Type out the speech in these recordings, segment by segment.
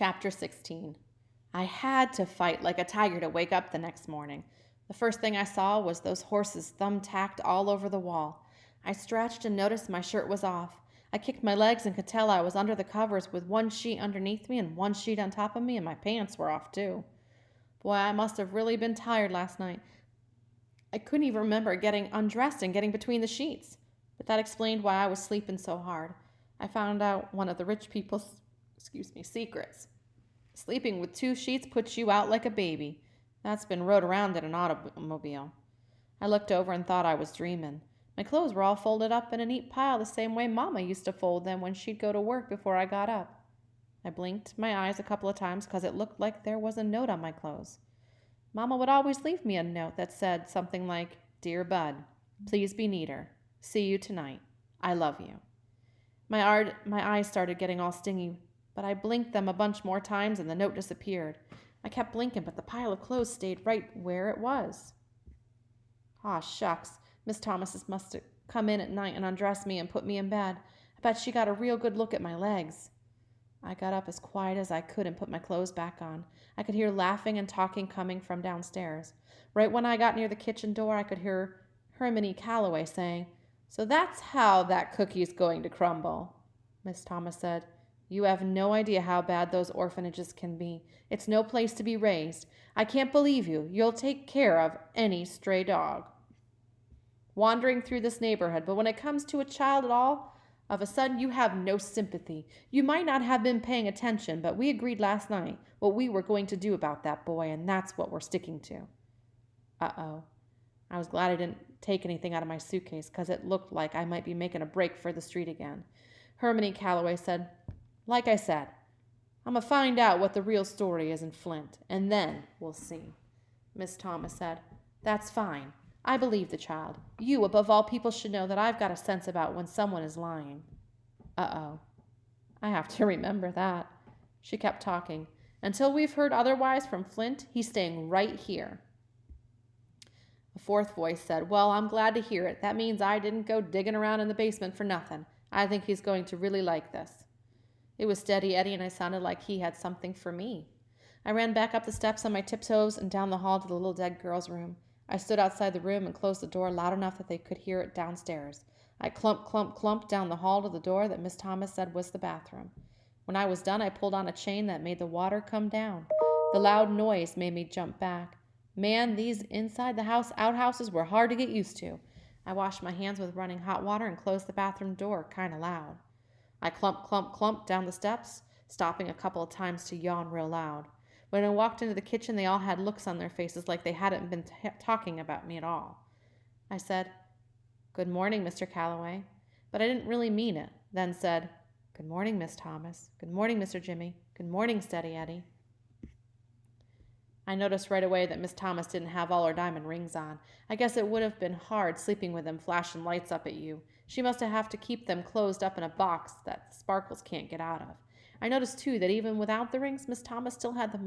Chapter 16. I had to fight like a tiger to wake up the next morning. The first thing I saw was those horses thumbtacked all over the wall. I stretched and noticed my shirt was off. I kicked my legs and could tell I was under the covers with one sheet underneath me and one sheet on top of me, and my pants were off too. Boy, I must have really been tired last night. I couldn't even remember getting undressed and getting between the sheets. But that explained why I was sleeping so hard. I found out one of the rich people's secrets. Sleeping with two sheets puts you out like a baby. That's been rode around in an automobile. I looked over and thought I was dreaming. My clothes were all folded up in a neat pile the same way Mama used to fold them when she'd go to work before I got up. I blinked my eyes a couple of times because it looked like there was a note on my clothes. Mama would always leave me a note that said something like, "Dear Bud, please be neater. See you tonight. I love you." My eyes started getting all stingy, but I blinked them a bunch more times and the note disappeared. I kept blinking, but the pile of clothes stayed right where it was. Aw, shucks. Miss Thomas must have come in at night and undressed me and put me in bed. I bet she got a real good look at my legs. I got up as quiet as I could and put my clothes back on. I could hear laughing and talking coming from downstairs. Right when I got near the kitchen door, I could hear Hermione Calloway saying, "So that's how that cookie's going to crumble." Miss Thomas said, "You have no idea how bad those orphanages can be. It's no place to be raised. I can't believe you. You'll take care of any stray dog wandering through this neighborhood, but when it comes to a child at all, of a sudden you have no sympathy. You might not have been paying attention, but we agreed last night what we were going to do about that boy, and that's what we're sticking to." Uh-oh. I was glad I didn't take anything out of my suitcase because it looked like I might be making a break for the street again. Hermione Calloway said, "Like I said, I'm going to find out what the real story is in Flint, and then we'll see." Miss Thomas said, "That's fine. I believe the child. You, above all people, should know that I've got a sense about when someone is lying." Uh-oh. I have to remember that. She kept talking. "Until we've heard otherwise from Flint, he's staying right here." A fourth voice said, "Well, I'm glad to hear it. That means I didn't go digging around in the basement for nothing. I think he's going to really like this." It was Steady Eddie, and I sounded like he had something for me. I ran back up the steps on my tiptoes and down the hall to the little dead girl's room. I stood outside the room and closed the door loud enough that they could hear it downstairs. I clumped down the hall to the door that Miss Thomas said was the bathroom. When I was done, I pulled on a chain that made the water come down. The loud noise made me jump back. Man, these inside the house outhouses were hard to get used to. I washed my hands with running hot water and closed the bathroom door kind of loud. I clumped down the steps, stopping a couple of times to yawn real loud. When I walked into the kitchen, they all had looks on their faces like they hadn't been talking about me at all. I said, "Good morning, Mr. Calloway," but I didn't really mean it, then said, "Good morning, Miss Thomas. Good morning, Mr. Jimmy. Good morning, Steady Eddie." I noticed right away that Miss Thomas didn't have all her diamond rings on. I guess it would have been hard sleeping with them flashing lights up at you. She must have to keep them closed up in a box that sparkles can't get out of. I noticed, too, that even without the rings, Miss Thomas still had to be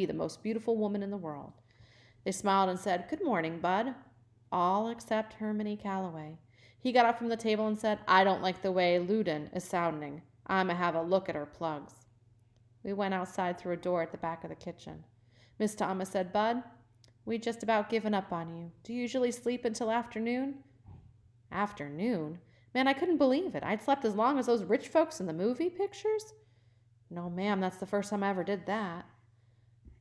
the most beautiful woman in the world. They smiled and said, "Good morning, Bud." All except Hermione Calloway. He got up from the table and said, "I don't like the way Loudon is sounding. I'm going to have a look at her plugs." We went outside through a door at the back of the kitchen. Miss Thomas said, "Bud, we just about given up on you. Do you usually sleep until afternoon?" Afternoon? Man, I couldn't believe it. I'd slept as long as those rich folks in the movie pictures. "No, ma'am, that's the first time I ever did that."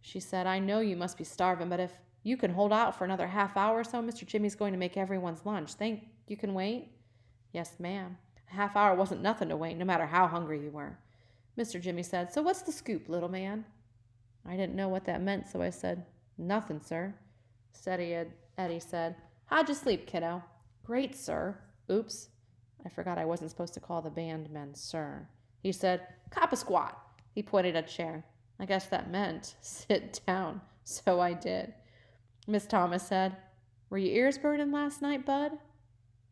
She said, "I know you must be starving, but if you can hold out for another half hour or so, Mr. Jimmy's going to make everyone's lunch. Think you can wait?" "Yes, ma'am." A half hour wasn't nothing to wait, no matter how hungry you were. Mr. Jimmy said, "So what's the scoop, little man?" I didn't know what that meant, so I said, "Nothing, sir." Steady Eddie said, "How'd you sleep, kiddo?" "Great, sir." Oops. I forgot I wasn't supposed to call the bandmen sir. He said, "Cop a squat." He pointed at a chair. I guess that meant sit down, so I did. Miss Thomas said, "Were your ears burning last night, Bud?"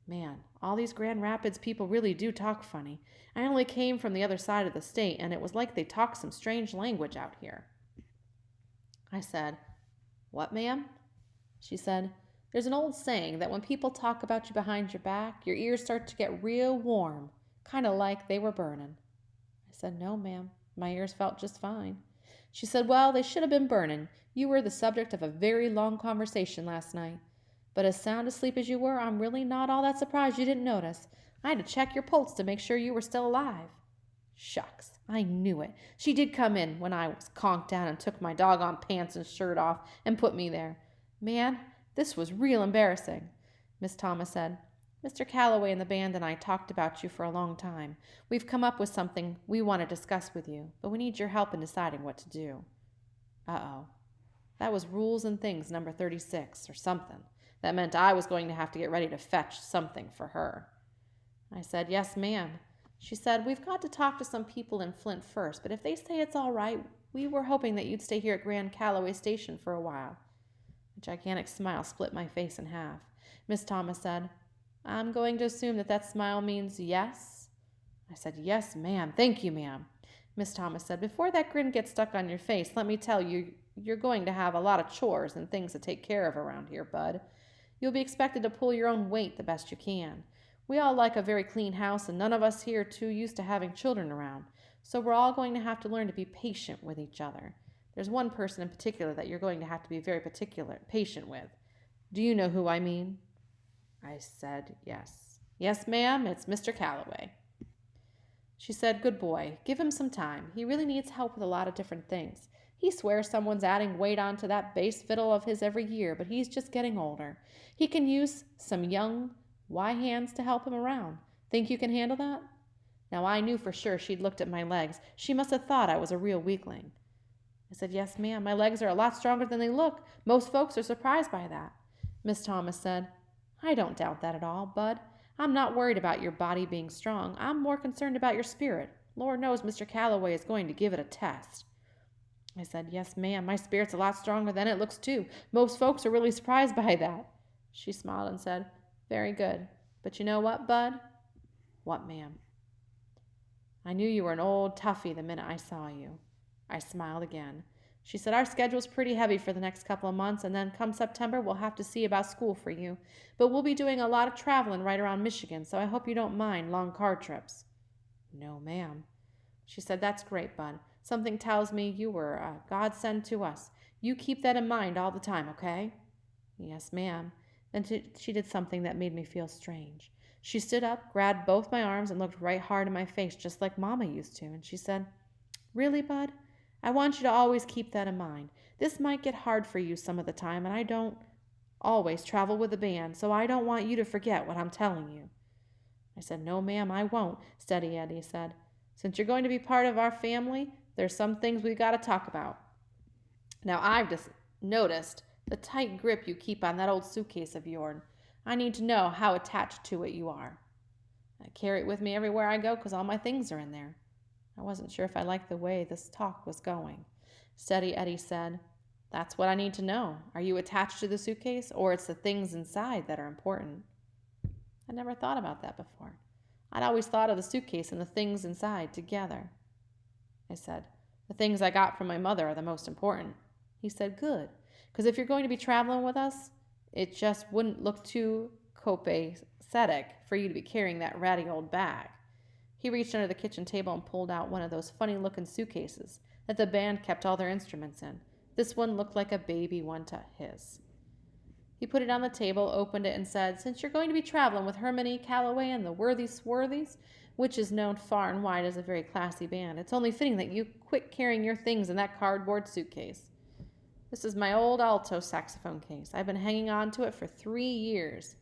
Man, all these Grand Rapids people really do talk funny. I only came from the other side of the state, and it was like they talked some strange language out here. I said, "What, ma'am?" She said, "There's an old saying that when people talk about you behind your back, your ears start to get real warm. kind of like they were burning. I said, no, ma'am. My ears felt just fine. She said, well, they should have been burning. You were the subject of a very long conversation last night. But as sound asleep as you were, I'm really not all that surprised you didn't notice. I had to check your pulse to make sure you were still alive. Shucks, I knew it. She did come in when I was conked down and took my doggone pants and shirt off and put me there. Man, this was real embarrassing, Miss Thomas said. Mr. Calloway and the band and I talked about you for a long time. We've come up with something we want to discuss with you, but we need your help in deciding what to do. Uh-oh. That was Rules and Things number 36 or something. That meant I was going to have to get ready to fetch something for her. I said, yes, ma'am. She said, we've got to talk to some people in Flint first, but if they say it's all right, we were hoping that you'd stay here at Grand Calloway Station for a while. A gigantic smile split my face in half. Miss Thomas said, I'm going to assume that smile means yes? I said, yes, ma'am. Thank you, ma'am. Miss Thomas said, before that grin gets stuck on your face, let me tell you, you're going to have a lot of chores and things to take care of around here, bud. You'll be expected to pull your own weight the best you can. We all like a very clean house, and none of us here are too used to having children around, so we're all going to have to learn to be patient with each other. There's one person in particular that you're going to have to be very patient with. Do you know who I mean? I said, yes. Yes, ma'am, it's Mr. Calloway. She said, good boy. Give him some time. He really needs help with a lot of different things. He swears someone's adding weight onto that bass fiddle of his every year, but he's just getting older. He can use some young, hands to help him around. Think you can handle that? Now, I knew for sure she'd looked at my legs. She must have thought I was a real weakling. I said, yes, ma'am. My legs are a lot stronger than they look. Most folks are surprised by that. Miss Thomas said, I don't doubt that at all, Bud. I'm not worried about your body being strong. I'm more concerned about your spirit. Lord knows Mr. Calloway is going to give it a test. I said, yes, ma'am. My spirit's a lot stronger than it looks, too. Most folks are really surprised by that. She smiled and said, very good. But you know what, Bud? What, ma'am? I knew you were an old toughie the minute I saw you. I smiled again. She said, our schedule's pretty heavy for the next couple of months, and then come September, we'll have to see about school for you. But we'll be doing a lot of traveling right around Michigan, so I hope you don't mind long car trips. No, ma'am. She said, that's great, Bud. Something tells me you were a godsend to us. You keep that in mind all the time, okay? Yes, ma'am. Then she did something that made me feel strange. She stood up, grabbed both my arms, and looked right hard in my face, just like Mama used to, and she said, really, Bud? I want you to always keep that in mind. This might get hard for you some of the time, and I don't always travel with a band, so I don't want you to forget what I'm telling you. I said, no, ma'am, I won't, Steady Eddie said. Since you're going to be part of our family, there's some things we've got to talk about. Now, I've just noticed the tight grip you keep on that old suitcase of yours. I need to know how attached to it you are. I carry it with me everywhere I go because all my things are in there. I wasn't sure if I liked the way this talk was going. Steady Eddie said, that's what I need to know. Are you attached to the suitcase, or it's the things inside that are important? I never thought about that before. I'd always thought of the suitcase and the things inside together. I said, the things I got from my mother are the most important. He said, good, because if you're going to be traveling with us, it just wouldn't look too copacetic for you to be carrying that ratty old bag. He reached under the kitchen table and pulled out one of those funny-looking suitcases that the band kept all their instruments in. This one looked like a baby one to his. He put it on the table, opened it, and said, since you're going to be traveling with Hermione Calloway and the Worthy Swarthies, which is known far and wide as a very classy band, it's only fitting that you quit carrying your things in that cardboard suitcase. This is my old alto saxophone case. I've been hanging on to it for 3 years.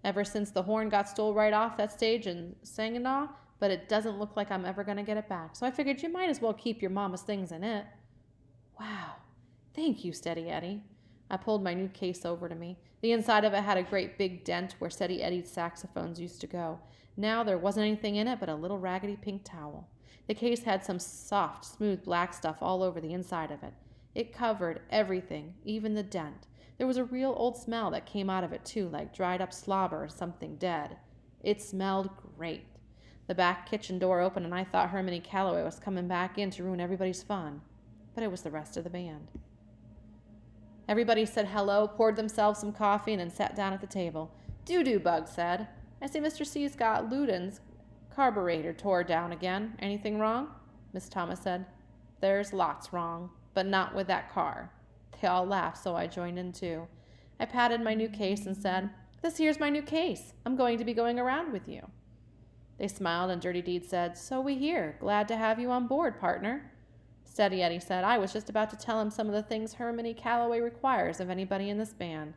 Ever since the horn got stole right off that stage in Saginaw, but it doesn't look like I'm ever going to get it back. So I figured you might as well keep your mama's things in it. Wow. Thank you, Steady Eddie. I pulled my new case over to me. The inside of it had a great big dent where Steady Eddie's saxophones used to go. Now there wasn't anything in it but a little raggedy pink towel. The case had some soft, smooth black stuff all over the inside of it. It covered everything, even the dent. There was a real old smell that came out of it, too, like dried up slobber or something dead. It smelled great. The back kitchen door opened, and I thought Hermione Calloway was coming back in to ruin everybody's fun. But it was the rest of the band. Everybody said hello, poured themselves some coffee, and then sat down at the table. Do-do, Bug said. I see Mr. C's got Loudon's Carburetor tore down again. Anything wrong? Miss Thomas said. There's lots wrong, but not with that car. They all laughed, so I joined in too. I patted my new case and said, This here's my new case. I'm going to be going around with you. They smiled, and Dirty Deed said, So we hear. Glad to have you on board, partner. Steady Eddie said, I was just about to tell him some of the things Hermione Calloway requires of anybody in this band.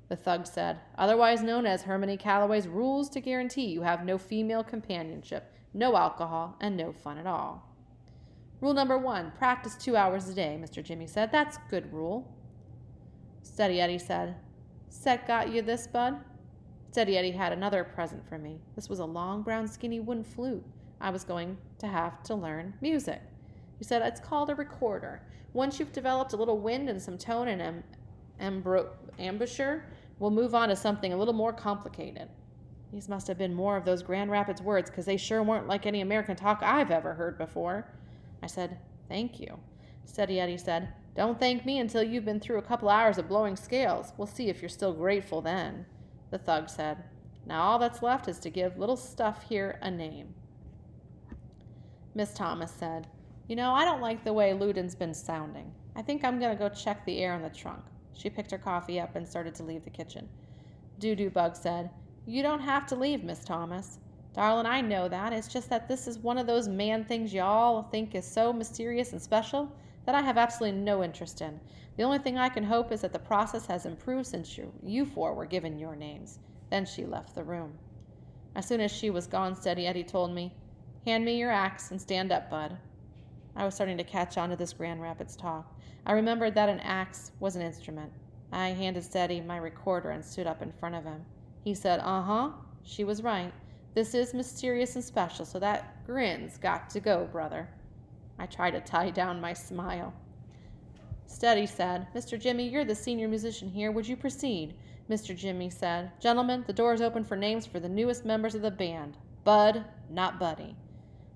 The thug said, Otherwise known as Hermione Calloway's rules to guarantee you have no female companionship, no alcohol, and no fun at all. Rule number 1, practice 2 hours a day, Mr. Jimmy said. That's a good rule. Steady Eddie said, Set got you this, bud? Steady Eddie had another present for me. This was a long, brown, skinny wooden flute. I was going to have to learn music. He said, It's called a recorder. Once you've developed a little wind and some tone and embouchure, we'll move on to something a little more complicated. These must have been more of those Grand Rapids words, because they sure weren't like any American talk I've ever heard before. I said, Thank you. Steady Eddie said, Don't thank me until you've been through a couple hours of blowing scales. We'll see if you're still grateful then. The thug said, Now all that's left is to give little stuff here a name. Miss Thomas said, I don't like the way Ludin's been sounding. I think I'm going to go check the air in the trunk. She picked her coffee up and started to leave the kitchen. Doo-Doo Bug said, You don't have to leave, Miss Thomas. Darling, I know that. It's just that this is one of those man things y'all think is so mysterious and special that I have absolutely no interest in. The only thing I can hope is that the process has improved since you four were given your names. Then she left the room. As soon as she was gone, Steady Eddie told me, Hand me your axe and stand up, bud. I was starting to catch on to this Grand Rapids talk. I remembered that an axe was an instrument. I handed Steady my recorder and stood up in front of him. He said, Uh-huh. She was right. This is mysterious and special, so that grin's got to go, brother. I tried to tie down my smile. Steady said, Mr. Jimmy, you're the senior musician here. Would you proceed? Mr. Jimmy said, Gentlemen, the door is open for names for the newest members of the band. Bud, not Buddy.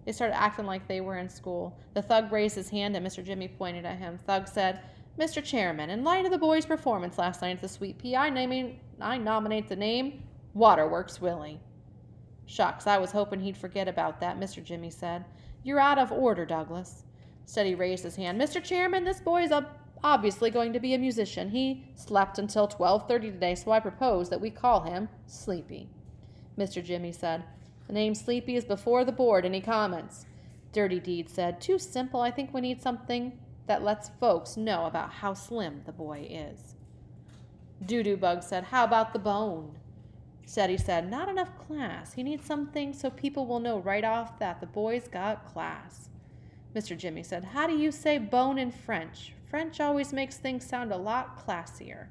They started acting like they were in school. The thug raised his hand and Mr. Jimmy pointed at him. Thug said, Mr. Chairman, in light of the boys' performance last night at the Sweet Pea, I nominate the name Waterworks Willie. Shucks, I was hoping he'd forget about that, Mr. Jimmy said. You're out of order, Douglas. Steady raised his hand. Mr. Chairman, this boy's obviously going to be a musician. He slept until 12:30 today, so I propose that we call him Sleepy. Mr. Jimmy said, The name Sleepy is before the board. Any comments? Dirty Deed said, Too simple. I think we need something that lets folks know about how slim the boy is. Doo-Doo Bug said, How about the bone? Steady said, Not enough class. He needs something so people will know right off that the boy's got class. Mr. Jimmy said, How do you say bone in French? French always makes things sound a lot classier.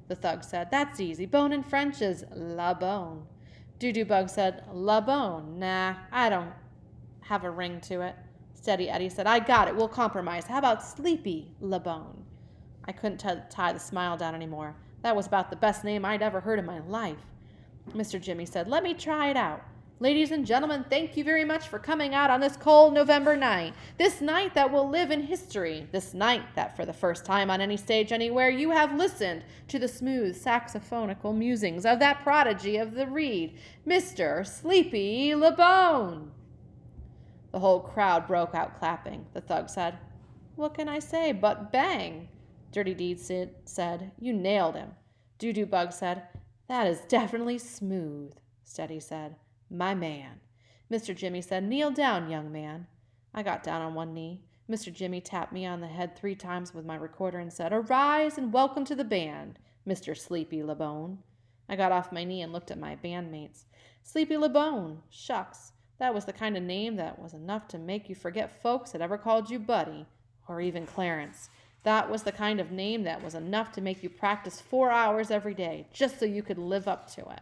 The thug said, That's easy. Bone in French is la bone. Doo-Doo Bug said, La bone. Nah, I don't have a ring to it. Steady Eddie said, I got it. We'll compromise. How about Sleepy La Bone? I couldn't tie the smile down anymore. That was about the best name I'd ever heard in my life. Mr. Jimmy said, Let me try it out. Ladies and gentlemen, thank you very much for coming out on this cold November night. This night that will live in history. This night that for the first time on any stage anywhere you have listened to the smooth saxophonical musings of that prodigy of the reed, Mr. Sleepy La Bone. The whole crowd broke out clapping. The thug said, What can I say but bang? Dirty Deed said, You nailed him. Doo-Doo Bug said, That is definitely smooth. Steady said, My man. Mr. Jimmy said, Kneel down, young man. I got down on one knee. Mr. Jimmy tapped me on the head 3 times with my recorder and said, Arise and welcome to the band, Mr. Sleepy La Bone. I got off my knee and looked at my bandmates. Sleepy La Bone. Shucks. That was the kind of name that was enough to make you forget folks had ever called you Buddy, or even Clarence. That was the kind of name that was enough to make you practice 4 hours every day, just so you could live up to it.